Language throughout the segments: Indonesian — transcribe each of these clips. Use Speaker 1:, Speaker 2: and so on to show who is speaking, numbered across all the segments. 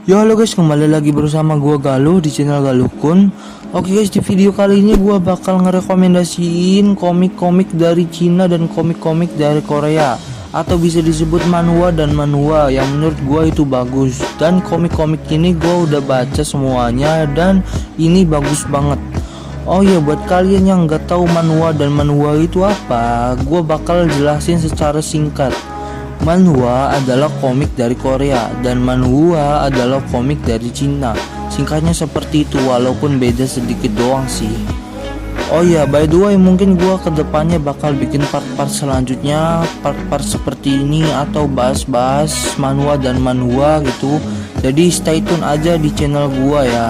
Speaker 1: Yo halo guys, kembali lagi bersama gua Galuh di channel Galuh Kun. Oke guys, di video kali ini gua bakal ngerekomendasiin komik-komik dari Cina dan komik-komik dari Korea, atau bisa disebut manhwa dan manhwa yang menurut gua itu bagus. Dan komik-komik ini gua udah baca semuanya dan ini bagus banget. Oh iya, buat kalian yang nggak tahu manhwa dan manhwa itu apa, gua bakal jelasin secara singkat. Manhwa adalah komik dari Korea dan manhwa adalah komik dari Cina. Singkatnya seperti itu, walaupun beda sedikit doang sih. Oh ya, by the way, mungkin gua kedepannya bakal bikin part-part selanjutnya, part-part seperti ini atau bahas-bahas manhwa dan manhwa gitu. Jadi stay tune aja di channel gua ya.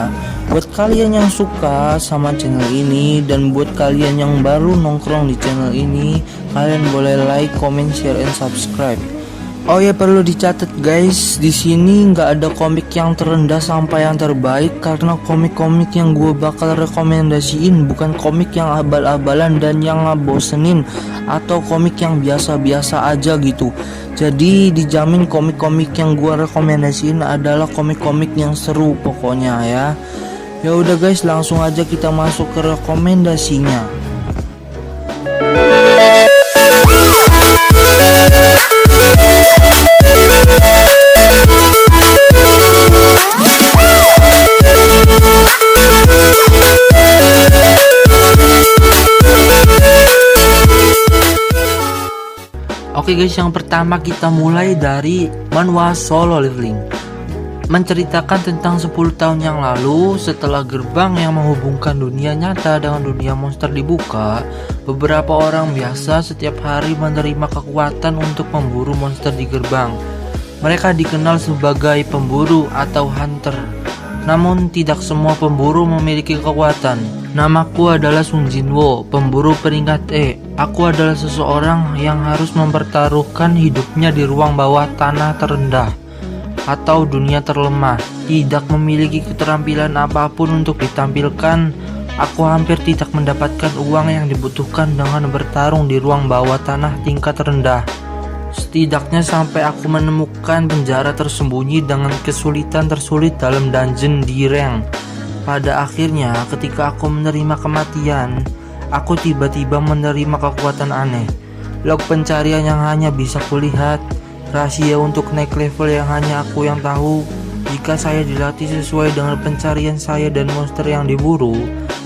Speaker 1: Buat kalian yang suka sama channel ini dan buat kalian yang baru nongkrong di channel ini, kalian boleh like, comment, share, and subscribe. Oh ya, perlu dicatat guys, di sini nggak ada komik yang terendah sampai yang terbaik, karena komik-komik yang gue bakal rekomendasiin bukan komik yang abal-abalan dan yang ngebosenin atau komik yang biasa-biasa aja gitu. Jadi dijamin komik-komik yang gue rekomendasiin adalah komik-komik yang seru pokoknya ya. Ya udah guys, langsung aja kita masuk ke rekomendasinya. Oke guys, yang pertama kita mulai dari manhwa Solo Leveling. Menceritakan tentang 10 tahun yang lalu, setelah gerbang yang menghubungkan dunia nyata dengan dunia monster dibuka, beberapa orang biasa setiap hari menerima kekuatan untuk memburu monster di gerbang. Mereka dikenal sebagai pemburu atau hunter. Namun tidak semua pemburu memiliki kekuatan. Namaku adalah Sung Jinwo, pemburu peringkat E. Aku adalah seseorang yang harus mempertaruhkan hidupnya di ruang bawah tanah terendah atau dunia terlemah. Tidak memiliki keterampilan apapun untuk ditampilkan. Aku hampir tidak mendapatkan uang yang dibutuhkan dengan bertarung di ruang bawah tanah tingkat rendah. Setidaknya sampai aku menemukan penjara tersembunyi dengan kesulitan tersulit dalam dungeon di rank. Pada akhirnya, ketika aku menerima kematian, aku tiba-tiba menerima kekuatan aneh. Log pencarian yang hanya bisa kulihat, rahasia untuk naik level yang hanya aku yang tahu. Jika saya dilatih sesuai dengan pencarian saya dan monster yang diburu,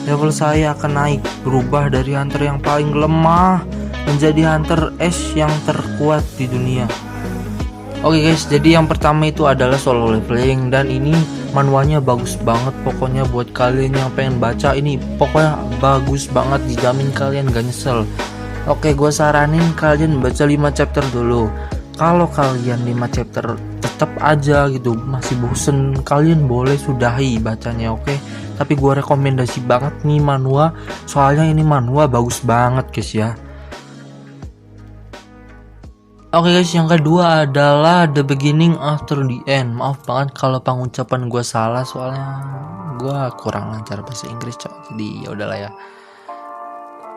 Speaker 1: level saya akan naik, berubah dari hunter yang paling lemah menjadi hunter es yang terkuat di dunia. Oke guys, jadi yang pertama itu adalah Solo Leveling, dan ini manhwanya bagus banget. Pokoknya buat kalian yang pengen baca ini, pokoknya bagus banget, dijamin kalian gak nyesel. Oke, gue saranin kalian baca 5 chapter dulu. Kalau kalian 5 chapter tetap aja gitu masih bosen, kalian boleh sudahi bacanya, oke? Tapi gue rekomendasi banget nih manhwa, soalnya ini manhwa bagus banget guys ya. Oke guys, yang kedua adalah The Beginning After the End. Maaf banget kalau pengucapan gue salah, soalnya gue kurang lancar bahasa Inggris cok. Jadi ya udahlah ya.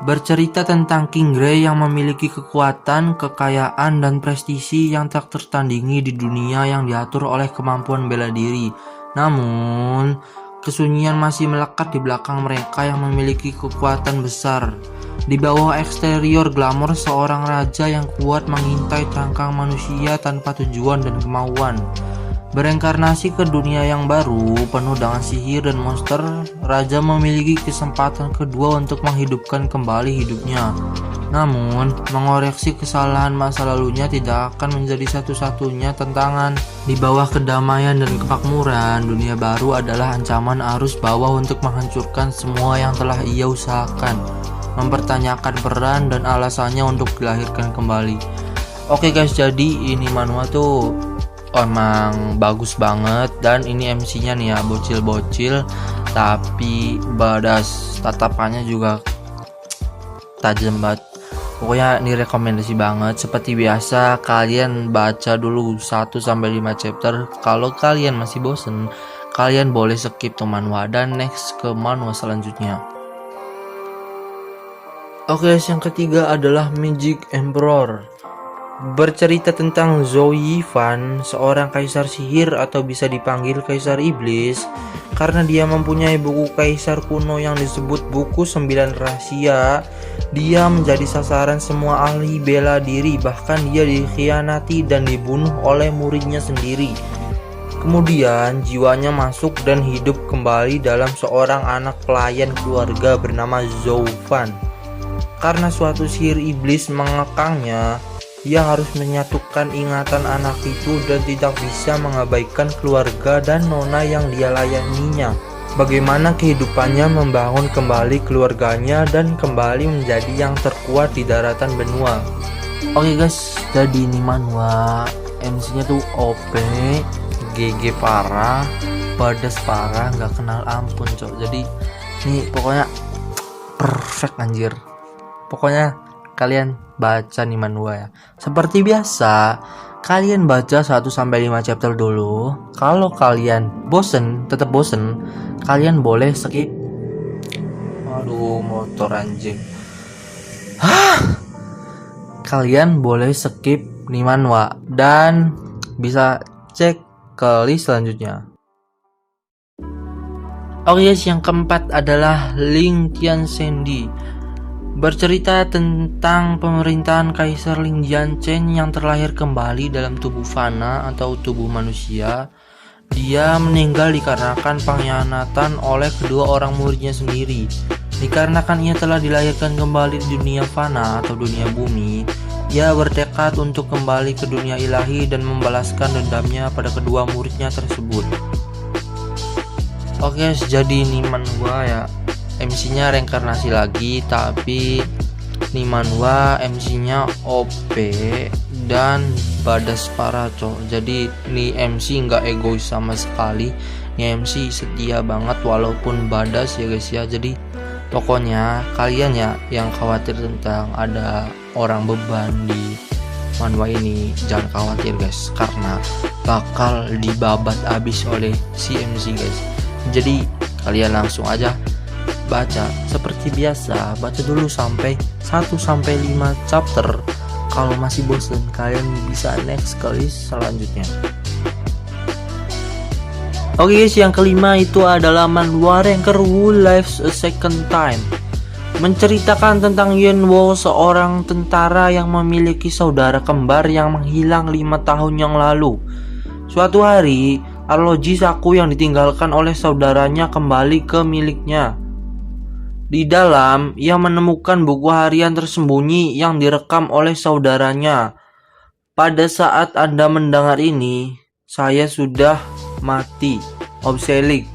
Speaker 1: Bercerita tentang King Gray yang memiliki kekuatan, kekayaan, dan prestisi yang tak tertandingi di dunia yang diatur oleh kemampuan bela diri. Namun, kesunyian masih melekat di belakang mereka yang memiliki kekuatan besar. Di bawah eksterior glamor seorang raja yang kuat mengintai cangkang manusia tanpa tujuan dan kemauan. Bereinkarnasi ke dunia yang baru, penuh dengan sihir dan monster, raja memiliki kesempatan kedua untuk menghidupkan kembali hidupnya. Namun, mengoreksi kesalahan masa lalunya tidak akan menjadi satu-satunya tantangan. Di bawah kedamaian dan kemakmuran, dunia baru adalah ancaman arus bawah untuk menghancurkan semua yang telah ia usahakan, mempertanyakan peran dan alasannya untuk dilahirkan kembali. Oke guys, jadi ini manhwa tuh emang bagus banget, dan ini MC-nya nih ya bocil-bocil, tapi badas tatapannya juga tajam banget. Pokoknya ini rekomendasi banget. Seperti biasa, kalian baca dulu 1-5 chapter. Kalau kalian masih bosen, kalian boleh skip tuh manhwa dan next ke manhwa selanjutnya. Oke, yang ketiga adalah Magic Emperor. Bercerita tentang Zhou Yifan, seorang kaisar sihir atau bisa dipanggil kaisar iblis, karena dia mempunyai buku kaisar kuno yang disebut buku 9 rahasia. Dia menjadi sasaran semua ahli bela diri, bahkan dia dikhianati dan dibunuh oleh muridnya sendiri. Kemudian jiwanya masuk dan hidup kembali dalam seorang anak pelayan keluarga bernama Zhou Fan. Karena suatu sihir iblis mengekangnya, ia harus menyatukan ingatan anak itu dan tidak bisa mengabaikan keluarga dan nona yang dia layaninya. Bagaimana kehidupannya membangun kembali keluarganya dan kembali menjadi yang terkuat di daratan benua. Oke guys, jadi ini manhwa MC-nya tuh OP, GG parah, badas parah, nggak kenal ampun cok. Jadi ini pokoknya perfect anjir. Pokoknya kalian baca nih manhwa ya. Seperti biasa, kalian baca 1-5 chapter dulu. Kalau kalian tetap bosen, kalian boleh skip. Aduh, motor anjing. Kalian boleh skip nih manhwa dan bisa cek ke list selanjutnya. Oke guys, yang keempat adalah Ling Tianxuandi. Bercerita tentang pemerintahan Kaisar Ling Jianchen yang terlahir kembali dalam tubuh fana atau tubuh manusia. Dia meninggal dikarenakan pengkhianatan oleh kedua orang muridnya sendiri. Dikarenakan ia telah dilahirkan kembali di dunia fana atau dunia bumi, ia bertekad untuk kembali ke dunia ilahi dan membalaskan dendamnya pada kedua muridnya tersebut. Oke, jadi ini manhwa ya. MC-nya reinkarnasi lagi, tapi nih manhwa MC-nya OP dan badas parah cok. Jadi nih MC nggak egois sama sekali, nih MC setia banget walaupun badas ya guys ya. Jadi pokoknya kalian ya yang khawatir tentang ada orang beban di manhwa ini, jangan khawatir guys, karena bakal dibabat abis oleh si MC guys. Jadi kalian langsung aja baca seperti biasa, baca dulu sampai 1-5 chapter. Kalau masih bosan, kalian bisa next ke list selanjutnya. Oke guys, yang kelima itu adalah manhwa Ranker Who Lives a Second Time. Menceritakan tentang Yuanwo, seorang tentara yang memiliki saudara kembar yang menghilang 5 tahun yang lalu. Suatu hari, arloji saku yang ditinggalkan oleh saudaranya kembali ke miliknya. Di dalam, ia menemukan buku harian tersembunyi yang direkam oleh saudaranya. Pada saat Anda mendengar ini, saya sudah mati. Obselik,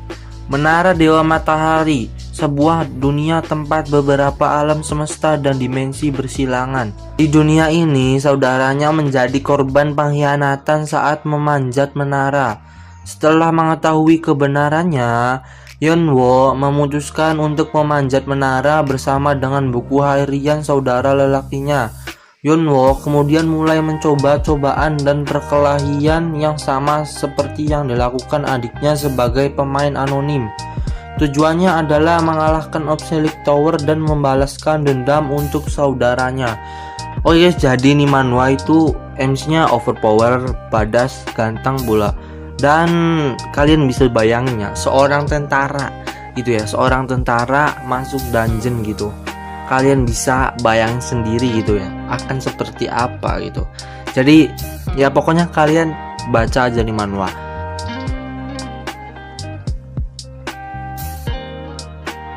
Speaker 1: Menara Dewa Matahari, sebuah dunia tempat beberapa alam semesta dan dimensi bersilangan. Di dunia ini, saudaranya menjadi korban pengkhianatan saat memanjat menara. Setelah mengetahui kebenarannya, Yuanwo memutuskan untuk memanjat menara bersama dengan buku harian saudara lelakinya. Yuanwo kemudian mulai mencoba cobaan dan perkelahian yang sama seperti yang dilakukan adiknya sebagai pemain anonim. Tujuannya adalah mengalahkan Obelisk Tower dan membalaskan dendam untuk saudaranya. Oh yes, jadi nih manhwa itu MC-nya overpower, badas, ganteng bola. Dan kalian bisa bayangin ya, seorang tentara gitu ya, seorang tentara masuk dungeon gitu. Kalian bisa bayangin sendiri gitu ya, akan seperti apa gitu. Jadi ya pokoknya kalian baca aja nih manhwa.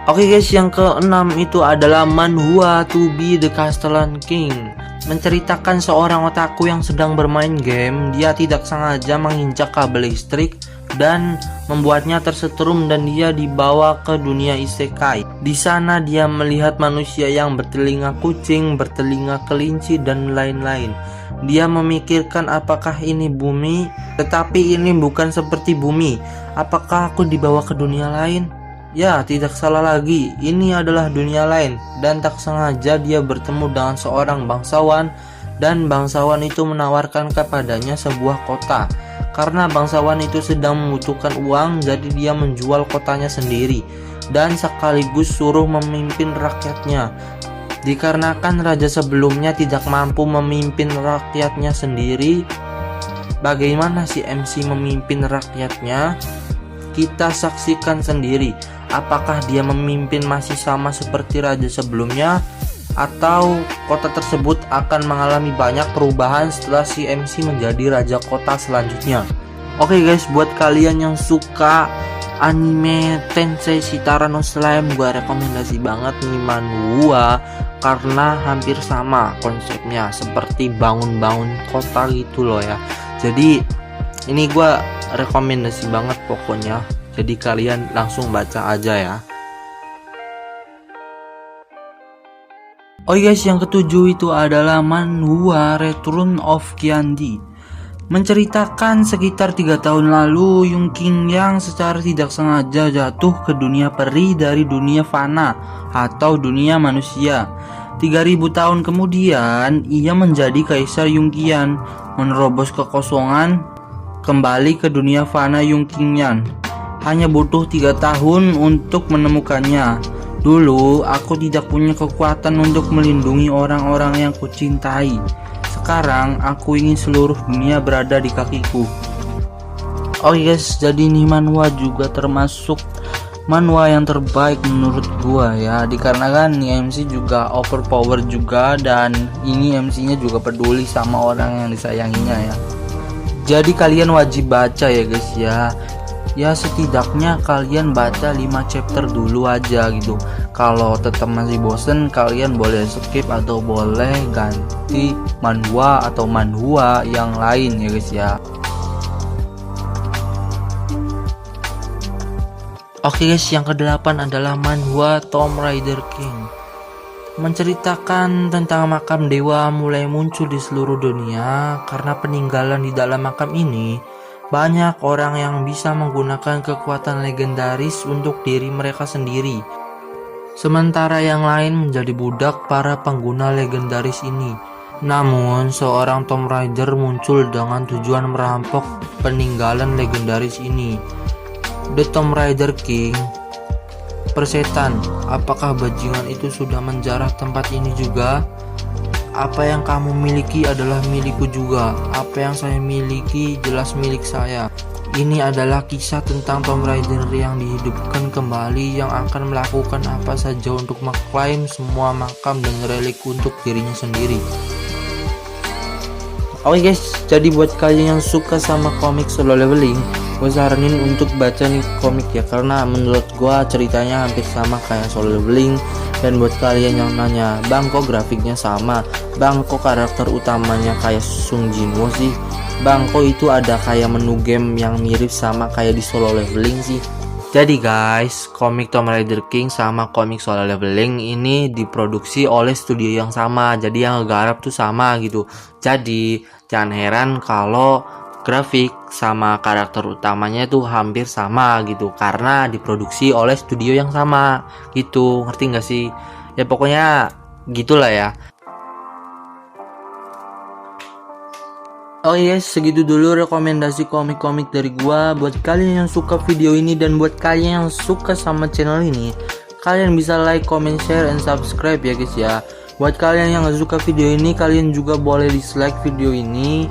Speaker 1: Oke guys, yang keenam itu adalah manhwa To Be the Castellan King. Menceritakan seorang otaku yang sedang bermain game. Dia tidak sengaja menginjak kabel listrik dan membuatnya tersetrum dan dia dibawa ke dunia isekai. Di sana dia melihat manusia yang bertelinga kucing, bertelinga kelinci dan lain-lain. Dia memikirkan apakah ini bumi, tetapi ini bukan seperti bumi. Apakah aku dibawa ke dunia lain? Ya, tidak salah lagi, ini adalah dunia lain. Dan tak sengaja dia bertemu dengan seorang bangsawan, dan bangsawan itu menawarkan kepadanya sebuah kota. Karena bangsawan itu sedang membutuhkan uang, jadi dia menjual kotanya sendiri dan sekaligus suruh memimpin rakyatnya. Dikarenakan raja sebelumnya tidak mampu memimpin rakyatnya sendiri, bagaimana si MC memimpin rakyatnya? Kita saksikan sendiri. Apakah dia memimpin masih sama seperti raja sebelumnya, atau kota tersebut akan mengalami banyak perubahan setelah si MC menjadi raja kota selanjutnya. Oke guys, buat kalian yang suka anime Tensei Shitara no Slime, gue rekomendasi banget nih manhwa, karena hampir sama konsepnya seperti bangun-bangun kota gitu loh ya. Jadi ini gue rekomendasi banget pokoknya, jadi kalian langsung baca aja ya. Oh guys, yang ketujuh itu adalah manhwa Return of Kyandi. Menceritakan sekitar 3 tahun lalu Yung King Yang secara tidak sengaja jatuh ke dunia peri dari dunia fana atau dunia manusia. 3000 tahun kemudian ia menjadi Kaisar Yongqian, menerobos kekosongan kembali ke dunia fana Yongqian. Hanya butuh 3 tahun untuk menemukannya. Dulu aku tidak punya kekuatan untuk melindungi orang-orang yang kucintai. Sekarang aku ingin seluruh dunia berada di kakiku. Oh yes, jadi ini manhwa juga termasuk manhwa yang terbaik menurut gua ya, dikarenakan nih MC juga overpower juga, dan ini MC-nya juga peduli sama orang yang disayanginya ya. Jadi kalian wajib baca ya guys ya. Ya setidaknya kalian baca 5 chapter dulu aja gitu. Kalau tetap masih bosen, kalian boleh skip atau boleh ganti manhwa atau manhwa yang lain ya guys ya. Oke guys, yang ke-8 adalah manhwa Tomb Raider King. Menceritakan tentang makam dewa mulai muncul di seluruh dunia. Karena peninggalan di dalam makam ini, banyak orang yang bisa menggunakan kekuatan legendaris untuk diri mereka sendiri, sementara yang lain menjadi budak para pengguna legendaris ini. Namun, seorang Tomb Raider muncul dengan tujuan merampok peninggalan legendaris ini. The Tomb Raider King. Persetan, apakah bajingan itu sudah menjarah tempat ini juga? Apa yang kamu miliki adalah milikku juga. Apa yang saya miliki jelas milik saya. Ini adalah kisah tentang Tomb Raider yang dihidupkan kembali, yang akan melakukan apa saja untuk mengklaim semua makam dan relik untuk dirinya sendiri. Oke guys, jadi buat kalian yang suka sama komik Solo Leveling, gue saranin untuk baca nih komik ya, karena menurut gue ceritanya hampir sama kayak Solo Leveling. Dan buat kalian yang nanya, bang kok grafiknya sama, bang kok karakter utamanya kayak Sung Jinwoo sih, bang kok itu ada kayak menu game yang mirip sama kayak di Solo Leveling sih. Jadi guys, komik Tomb Raider King sama komik Solo Leveling ini diproduksi oleh studio yang sama, jadi yang ngegarap tuh sama gitu. Jadi jangan heran kalau grafik sama karakter utamanya tuh hampir sama gitu, karena diproduksi oleh studio yang sama gitu. Ngerti gak sih? Ya pokoknya gitulah ya. Oh yes, segitu dulu rekomendasi komik-komik dari gua. Buat kalian yang suka video ini dan buat kalian yang suka sama channel ini, kalian bisa like, comment, share, and subscribe ya guys ya. Buat kalian yang gak suka video ini, kalian juga boleh dislike video ini.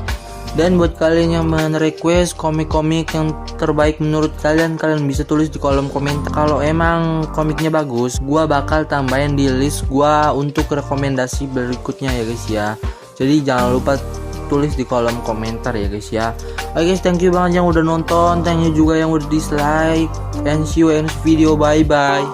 Speaker 1: Dan buat kalian yang merequest komik-komik yang terbaik menurut kalian, kalian bisa tulis di kolom komentar. Kalau emang komiknya bagus, gua bakal tambahin di list gua untuk rekomendasi berikutnya ya guys ya. Jadi jangan lupa tulis di kolom komentar ya guys ya. Oke guys, thank you banget yang udah nonton, thank you juga yang udah dislike, and see you in next video, bye bye.